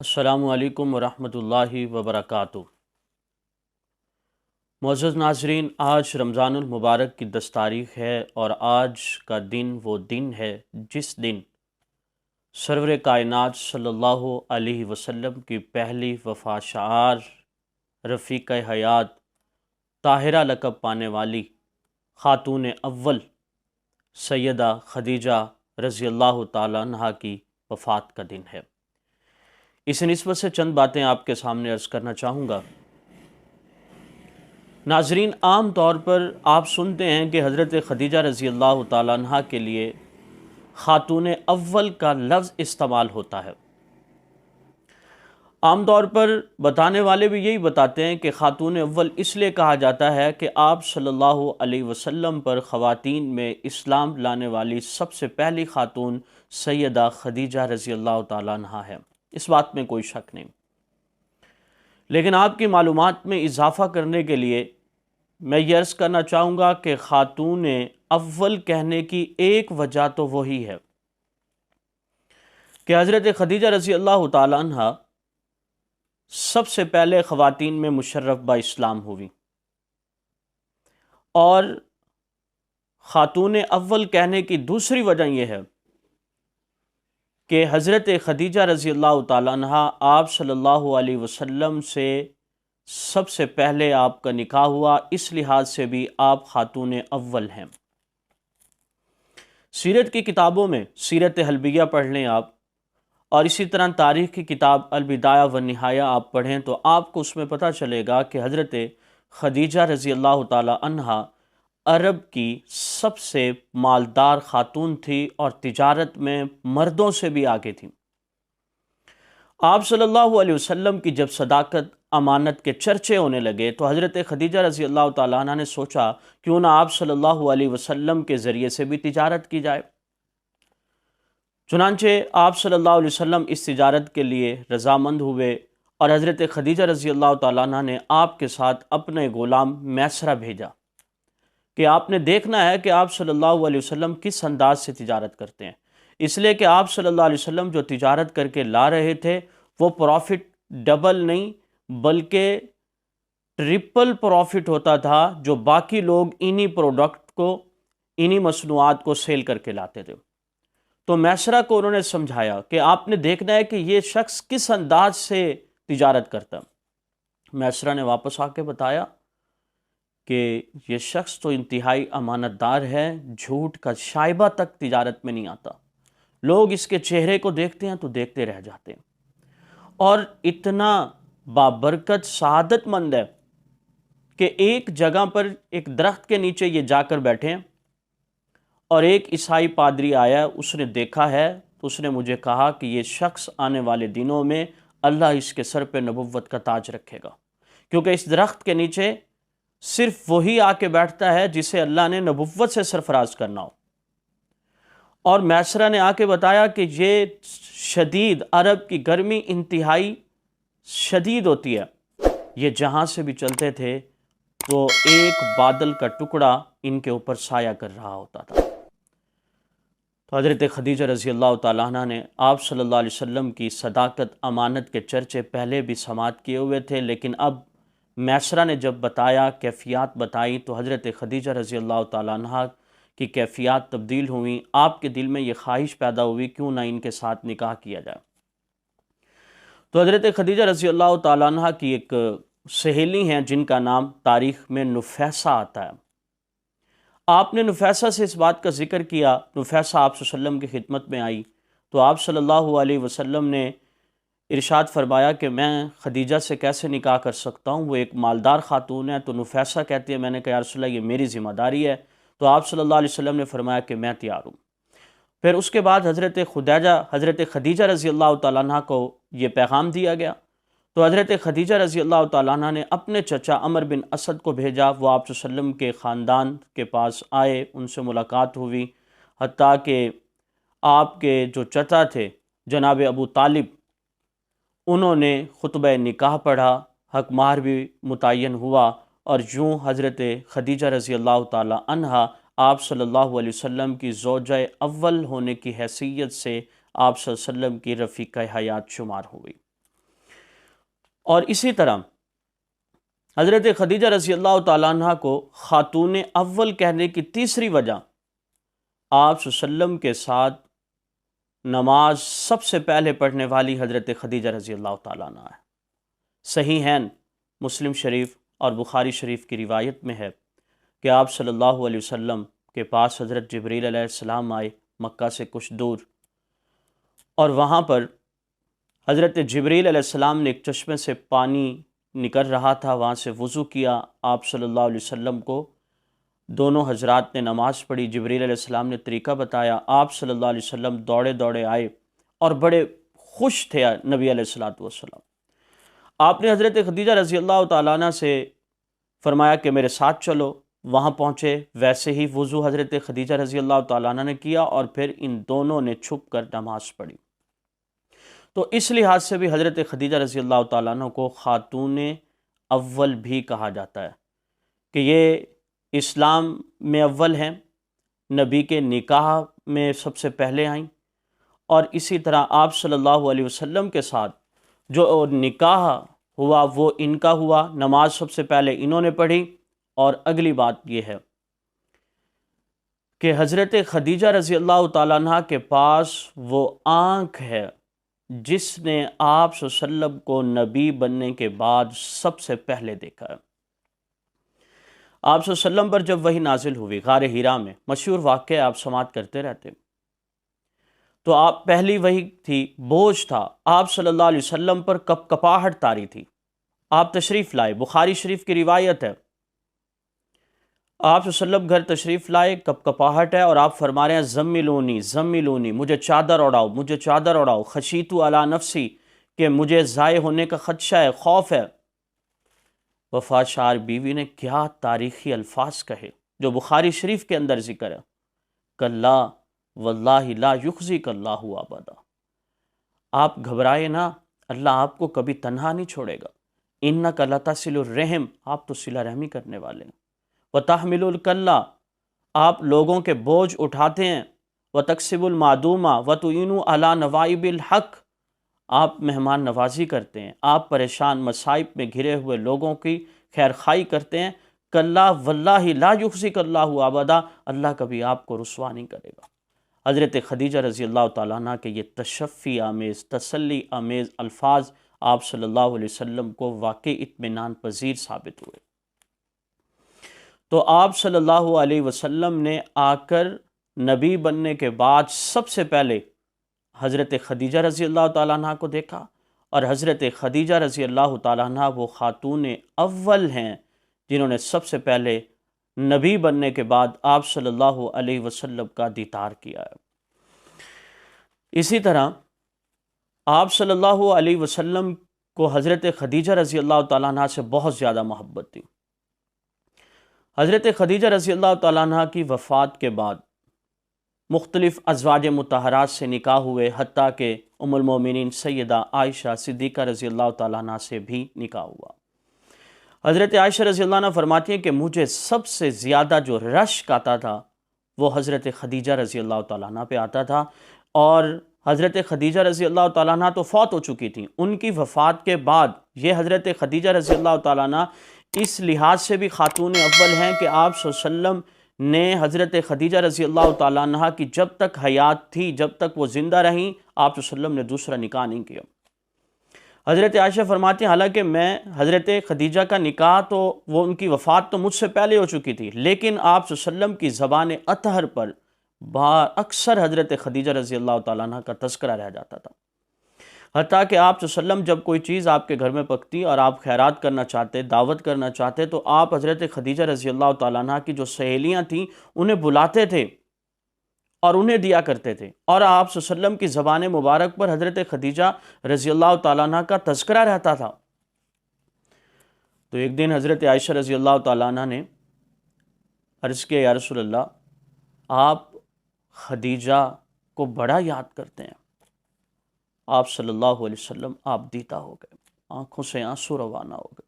السلام علیکم ورحمۃ اللہ وبرکاتہ۔ معزز ناظرین، آج رمضان المبارک کی 10 تاریخ ہے اور آج کا دن وہ دن ہے جس دن سرور کائنات صلی اللہ علیہ وسلم کی پہلی وفا شعار رفیق حیات طاہرہ لقب پانے والی خاتون اول سیدہ خدیجہ رضی اللہ تعالیٰ عنہا کی وفات کا دن ہے۔ اس نسبت سے چند باتیں آپ کے سامنے عرض کرنا چاہوں گا۔ ناظرین، عام طور پر آپ سنتے ہیں کہ حضرت خدیجہ رضی اللہ تعالیٰ عنہ کے لیے خاتون اول کا لفظ استعمال ہوتا ہے۔ عام طور پر بتانے والے بھی یہی بتاتے ہیں کہ خاتون اول اس لیے کہا جاتا ہے کہ آپ صلی اللہ علیہ وسلم پر خواتین میں اسلام لانے والی سب سے پہلی خاتون سیدہ خدیجہ رضی اللہ تعالیٰ عنہ ہے، اس بات میں کوئی شک نہیں۔ لیکن آپ کی معلومات میں اضافہ کرنے کے لیے میں یہ عرض کرنا چاہوں گا کہ خاتون اول کہنے کی ایک وجہ تو وہی ہے کہ حضرت خدیجہ رضی اللہ تعالیٰ عنہ سب سے پہلے خواتین میں مشرف با اسلام ہوئی، اور خاتون اول کہنے کی دوسری وجہ یہ ہے کہ حضرت خدیجہ رضی اللہ تعالیٰ عنہ آپ صلی اللہ علیہ وسلم سے سب سے پہلے آپ کا نکاح ہوا، اس لحاظ سے بھی آپ خاتون اول ہیں۔ سیرت کی کتابوں میں سیرت حلبیہ پڑھ لیں آپ، اور اسی طرح تاریخ کی کتاب البدایہ والنہایہ آپ پڑھیں تو آپ کو اس میں پتہ چلے گا کہ حضرت خدیجہ رضی اللہ تعالیٰ عنہ عرب کی سب سے مالدار خاتون تھی اور تجارت میں مردوں سے بھی آگے تھی۔ آپ صلی اللہ علیہ وسلم کی جب صداقت امانت کے چرچے ہونے لگے تو حضرت خدیجہ رضی اللہ تعالیٰ عنہ نے سوچا کیوں نہ آپ صلی اللہ علیہ وسلم کے ذریعے سے بھی تجارت کی جائے۔ چنانچہ آپ صلی اللہ علیہ وسلم اس تجارت کے لیے رضامند ہوئے، اور حضرت خدیجہ رضی اللہ تعالیٰ عنہ نے آپ کے ساتھ اپنے غلام میسرہ بھیجا کہ آپ نے دیکھنا ہے کہ آپ صلی اللہ علیہ وسلم کس انداز سے تجارت کرتے ہیں، اس لیے کہ آپ صلی اللہ علیہ وسلم جو تجارت کر کے لا رہے تھے وہ پروفٹ ڈبل نہیں بلکہ ٹرپل پروفٹ ہوتا تھا جو باقی لوگ انہی پروڈکٹ کو، انہی مصنوعات کو سیل کر کے لاتے تھے۔ تو میسرہ کو انہوں نے سمجھایا کہ آپ نے دیکھنا ہے کہ یہ شخص کس انداز سے تجارت کرتا۔ میسرہ نے واپس آ کے بتایا کہ یہ شخص تو انتہائی امانت دار ہے، جھوٹ کا شائبہ تک تجارت میں نہیں آتا، لوگ اس کے چہرے کو دیکھتے ہیں تو دیکھتے رہ جاتے ہیں، اور اتنا بابرکت سعادت مند ہے کہ ایک جگہ پر ایک درخت کے نیچے یہ جا کر بیٹھے ہیں، اور ایک عیسائی پادری آیا، اس نے دیکھا ہے تو اس نے مجھے کہا کہ یہ شخص آنے والے دنوں میں اللہ اس کے سر پہ نبوت کا تاج رکھے گا، کیونکہ اس درخت کے نیچے صرف وہی آ کے بیٹھتا ہے جسے اللہ نے نبوت سے سرفراز کرنا ہو۔ اور میسرہ نے آ کے بتایا کہ یہ شدید عرب کی گرمی انتہائی شدید ہوتی ہے، یہ جہاں سے بھی چلتے تھے تو ایک بادل کا ٹکڑا ان کے اوپر سایہ کر رہا ہوتا تھا۔ تو حضرت خدیجہ رضی اللہ تعالیٰ عنہ نے آپ صلی اللہ علیہ وسلم کی صداقت امانت کے چرچے پہلے بھی سماعت کیے ہوئے تھے، لیکن اب میسرہ نے جب بتایا، کیفیات بتائی، تو حضرت خدیجہ رضی اللہ تعالیٰ عنہ کی کیفیات تبدیل ہوئیں۔ آپ کے دل میں یہ خواہش پیدا ہوئی کیوں نہ ان کے ساتھ نکاح کیا جائے۔ تو حضرت خدیجہ رضی اللہ تعالیٰ عنہ کی ایک سہیلی ہیں جن کا نام تاریخ میں نفیسہ آتا ہے۔ آپ نے نفیسہ سے اس بات کا ذکر کیا، نفیسہ آپ صلی اللہ علیہ وسلم کی خدمت میں آئی تو آپ صلی اللہ علیہ وسلم نے ارشاد فرمایا کہ میں خدیجہ سے کیسے نکاح کر سکتا ہوں، وہ ایک مالدار خاتون ہے۔ تو نفیسہ کہتی ہے میں نے کہا یا رسول اللہ یہ میری ذمہ داری ہے، تو آپ صلی اللہ علیہ وسلم نے فرمایا کہ میں تیار ہوں۔ پھر اس کے بعد حضرت خدیجہ رضی اللہ تعالیٰ عنہ کو یہ پیغام دیا گیا، تو حضرت خدیجہ رضی اللہ تعالیٰ عنہ نے اپنے چچا عمر بن اسد کو بھیجا، وہ آپ صلی اللہ علیہ وسلم کے خاندان کے پاس آئے، ان سے ملاقات ہوئی، حتیٰ کہ آپ کے جو چچا تھے جناب ابو طالب، انہوں نے خطبہ نکاح پڑھا، حق مہر بھی متعین ہوا، اور یوں حضرت خدیجہ رضی اللہ تعالیٰ عنہ آپ صلی اللہ علیہ وسلم کی زوجہ اول ہونے کی حیثیت سے آپ صلی اللہ علیہ وسلم کی رفیقہ حیات شمار ہوئی۔ اور اسی طرح حضرت خدیجہ رضی اللہ تعالیٰ عنہ کو خاتون اول کہنے کی تیسری وجہ، آپ صلی اللہ علیہ وسلم کے ساتھ نماز سب سے پہلے پڑھنے والی حضرت خدیجہ رضی اللہ تعالیٰ عنہ ہے۔ صحیحین مسلم شریف اور بخاری شریف کی روایت میں ہے کہ آپ صلی اللہ علیہ وسلم کے پاس حضرت جبریل علیہ السلام آئے مکہ سے کچھ دور، اور وہاں پر حضرت جبریل علیہ السلام نے ایک چشمے سے پانی نکل رہا تھا، وہاں سے وضو کیا، آپ صلی اللہ علیہ وسلم کو دونوں حضرات نے نماز پڑھی، جبریل علیہ السلام نے طریقہ بتایا، آپ صلی اللہ علیہ وسلم دوڑے دوڑے آئے اور بڑے خوش تھے نبی علیہ الصلوۃ والسلام۔ آپ نے حضرت خدیجہ رضی اللہ تعالیٰ عنہ سے فرمایا کہ میرے ساتھ چلو، وہاں پہنچے، ویسے ہی وضو حضرت خدیجہ رضی اللہ تعالیٰ عنہ نے کیا اور پھر ان دونوں نے چھپ کر نماز پڑھی۔ تو اس لحاظ سے بھی حضرت خدیجہ رضی اللہ تعالیٰ عنہ کو خاتون اول بھی کہا جاتا ہے کہ یہ اسلام میں اول ہیں، نبی کے نکاح میں سب سے پہلے آئیں، اور اسی طرح آپ صلی اللہ علیہ وسلم کے ساتھ جو نکاح ہوا وہ ان کا ہوا، نماز سب سے پہلے انہوں نے پڑھی۔ اور اگلی بات یہ ہے کہ حضرت خدیجہ رضی اللہ تعالیٰ عنہ کے پاس وہ آنکھ ہے جس نے آپ صلی اللہ علیہ وسلم کو نبی بننے کے بعد سب سے پہلے دیکھا ہے۔ آپ صلی اللہ علیہ وسلم پر جب وحی نازل ہوئی غار حرا میں، مشہور واقعہ آپ سماعت کرتے رہتے، تو آپ پہلی وحی تھی، بوجھ تھا، آپ صلی اللہ علیہ وسلم پر کپ کپاہٹ طاری تھی، آپ تشریف لائے، بخاری شریف کی روایت ہے، آپ صلی اللہ علیہ وسلم گھر تشریف لائے، کپ کپاہٹ ہے، اور آپ فرما رہے ہیں زملونی زملونی، مجھے چادر اڑاؤ، مجھے چادر اڑاؤ، خشیتو علی نفسی، کہ مجھے ضائع ہونے کا خدشہ ہے، خوف ہے۔ وفات شار بیوی نے کیا تاریخی الفاظ کہے جو بخاری شریف کے اندر ذکر ہے، کلا واللہ لا یخزیک اللہ ابدا، آپ گھبرائے نہ، اللہ آپ کو کبھی تنہا نہیں چھوڑے گا، انک لتصل الرحم، آپ تو صلہ رحمی کرنے والے ہیں، وتحمل الکلا، آپ لوگوں کے بوجھ اٹھاتے ہیں، وتکسب المعدومہ وتعین علی نوائب الحق، آپ مہمان نوازی کرتے ہیں، آپ پریشان مصائب میں گھرے ہوئے لوگوں کی خیر خواہی کرتے ہیں، کلا واللہ لا یخزیک اللہ ابدا، اللہ کبھی آپ کو رسوا نہیں کرے گا۔ حضرت خدیجہ رضی اللہ تعالیٰ عنہ کے یہ تشفی آمیز، تسلی آمیز الفاظ آپ صلی اللہ علیہ وسلم کو واقعی اطمینان پذیر ثابت ہوئے۔ تو آپ صلی اللہ علیہ وسلم نے آ کر نبی بننے کے بعد سب سے پہلے حضرت خدیجہ رضی اللہ تعالیٰ عنہ کو دیکھا، اور حضرت خدیجہ رضی اللہ تعالیٰ عنہ وہ خاتون اول ہیں جنہوں نے سب سے پہلے نبی بننے کے بعد آپ صلی اللہ علیہ وسلم کا دیدار کیا ہے۔ اسی طرح آپ صلی اللہ علیہ وسلم کو حضرت خدیجہ رضی اللہ تعالیٰ عنہ سے بہت زیادہ محبت تھی۔ حضرت خدیجہ رضی اللہ تعالیٰ عنہ کی وفات کے بعد مختلف ازواج مطہرات سے نکاح ہوئے، حتیٰ کہ ام المومنین سیدہ عائشہ صدیقہ رضی اللہ تعالیٰ عنہ سے بھی نکاح ہوا۔ حضرت عائشہ رضی اللہ عنہ فرماتی ہیں کہ مجھے سب سے زیادہ جو رشک آتا تھا وہ حضرت خدیجہ رضی اللہ تعالیٰ عنہ پہ آتا تھا، اور حضرت خدیجہ رضی اللہ تعالیٰ عنہ تو فوت ہو چکی تھیں، ان کی وفات کے بعد یہ حضرت خدیجہ رضی اللہ تعالیٰ عنہ اس لحاظ سے بھی خاتون اول ہیں کہ آپ صلی اللہ علیہ وسلم نے حضرت خدیجہ رضی اللہ تعالیٰ عنہ کی جب تک حیات تھی، جب تک وہ زندہ رہیں، آپ صلی اللہ علیہ وسلم نے دوسرا نکاح نہیں کیا۔ حضرت عائشہ فرماتی ہیں حالانکہ میں حضرت خدیجہ کا نکاح تو وہ ان کی وفات تو مجھ سے پہلے ہو چکی تھی، لیکن آپ صلی اللہ علیہ وسلم کی زبان اطہر پر اکثر حضرت خدیجہ رضی اللہ تعالیٰ عنہ کا تذکرہ رہ جاتا تھا، حتیٰ کہ آپ صلی اللہ علیہ وسلم جب کوئی چیز آپ کے گھر میں پکتی اور آپ خیرات کرنا چاہتے، دعوت کرنا چاہتے، تو آپ حضرت خدیجہ رضی اللہ تعالیٰ عنہ کی جو سہیلیاں تھیں انہیں بلاتے تھے اور انہیں دیا کرتے تھے، اور آپ صلی اللہ علیہ وسلم کی زبان مبارک پر حضرت خدیجہ رضی اللہ تعالیٰ عنہ کا تذکرہ رہتا تھا۔ تو ایک دن حضرت عائشہ رضی اللہ تعالیٰ عنہ نے عرض کیا، یا رسول اللہ، آپ خدیجہ کو بڑا یاد کرتے ہیں۔ آپ صلی اللہ علیہ وسلم آپ دیتا ہو گئے، آنکھوں سے آنسو روانہ ہو گئے۔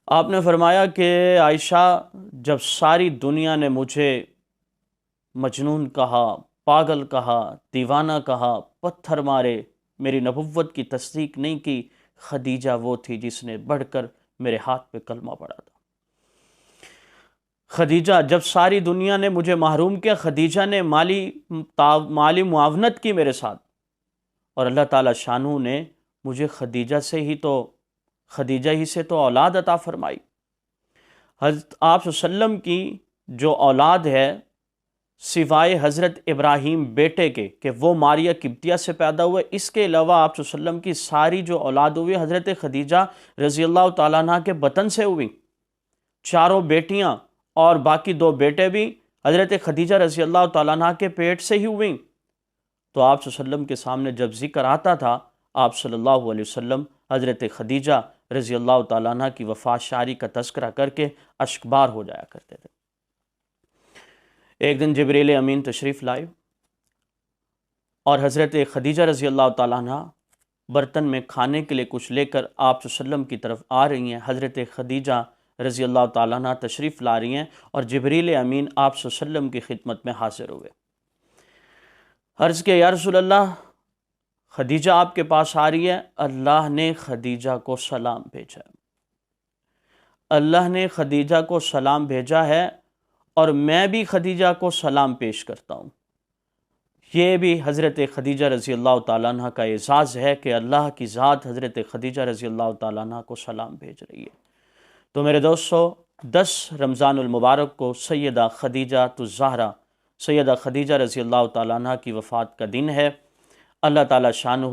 آپ نے فرمایا کہ عائشہ، جب ساری دنیا نے مجھے مجنون کہا، پاگل کہا، دیوانہ کہا، پتھر مارے، میری نبوت کی تصدیق نہیں کی، خدیجہ وہ تھی جس نے بڑھ کر میرے ہاتھ پہ کلمہ پڑھا تھا۔ خدیجہ، جب ساری دنیا نے مجھے محروم کیا، خدیجہ نے مالی معاونت کی میرے ساتھ، اور اللہ تعالیٰ شانہ نے مجھے خدیجہ سے تو اولاد عطا فرمائی۔ حضرت آپ صلی اللہ علیہ وسلم کی جو اولاد ہے سوائے حضرت ابراہیم بیٹے کے کہ وہ ماریہ قبطیہ سے پیدا ہوئے، اس کے علاوہ آپ صلی اللہ علیہ وسلم کی ساری جو اولاد ہوئی حضرت خدیجہ رضی اللہ تعالیٰ عنہ کے بطن سے ہوئی، چاروں بیٹیاں اور باقی 2 بیٹے بھی حضرت خدیجہ رضی اللہ تعالیٰ عنہ کے پیٹ سے ہی ہوئیں۔ تو آپ صلی اللہ علیہ وسلم کے سامنے جب ذکر آتا تھا، آپ صلی اللہ علیہ وسلم حضرت خدیجہ رضی اللہ تعالیٰ عنہ کی وفات شاری کا تذکرہ کر کے اشکبار ہو جایا کرتے تھے۔ ایک دن جبریل امین تشریف لائے اور حضرت خدیجہ رضی اللہ تعالیٰ عنہ برتن میں کھانے کے لیے کچھ لے کر آپ صلی اللہ علیہ وسلم کی طرف آ رہی ہیں۔ حضرت خدیجہ رضی اللہ تعالیٰ عنہ تشریف لا رہی ہیں اور جبریل امین آپ صلی اللہ علیہ وسلم کی خدمت میں حاضر ہوئے۔ عرض کیا، یا رسول اللہ، خدیجہ آپ کے پاس آ رہی ہے، اللہ نے خدیجہ کو سلام بھیجا ہے، اللہ نے خدیجہ کو سلام بھیجا ہے، اور میں بھی خدیجہ کو سلام پیش کرتا ہوں۔ یہ بھی حضرت خدیجہ رضی اللہ تعالیٰ عنہ کا اعزاز ہے کہ اللہ کی ذات حضرت خدیجہ رضی اللہ تعالیٰ عنہ کو سلام بھیج رہی ہے۔ تو میرے دوستو، 10 رمضان المبارک کو سیدہ خدیجہ الزہرا، سیدہ خدیجہ رضی اللہ تعالیٰ عنہ کی وفات کا دن ہے۔ اللہ تعالیٰ شانہ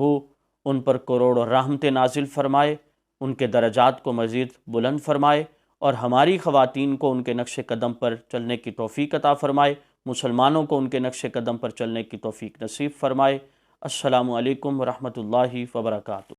ان پر کروڑوں رحمتیں نازل فرمائے، ان کے درجات کو مزید بلند فرمائے، اور ہماری خواتین کو ان کے نقش قدم پر چلنے کی توفیق عطا فرمائے، مسلمانوں کو ان کے نقش قدم پر چلنے کی توفیق نصیب فرمائے۔ السلام علیکم ورحمۃ اللہ وبرکاتہ۔